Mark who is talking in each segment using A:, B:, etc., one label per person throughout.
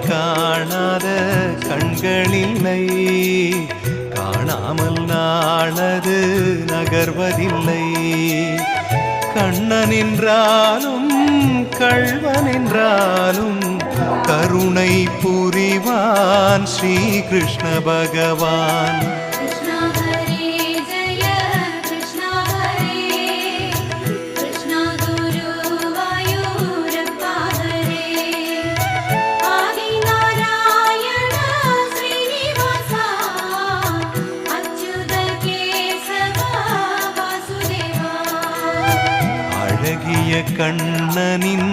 A: காணாத கண்களில்லை, காணாமல் நாளது நகர்வதில்லை. கண்ணன் என்றாலும் கள்வன் என்றாலும் கருணை புரிவான் ஸ்ரீ கிருஷ்ண பகவான். அழகிய கண்ணனின்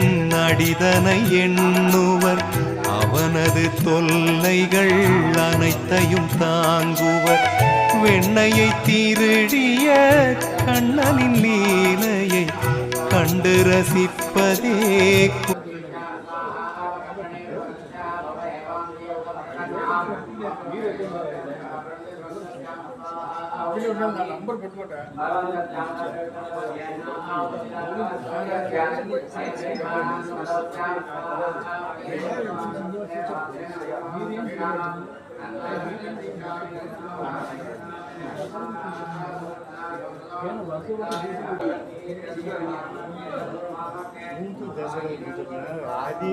A: அடிதனை எண்ணுவர், அவனது தொல்லைகள் அனைத்தையும் தாங்குவர். வெண்ணையை திருடிய கண்ணனின் லீலையை கண்டு ரசிப்பதே
B: நம்பர் போட்டு आदि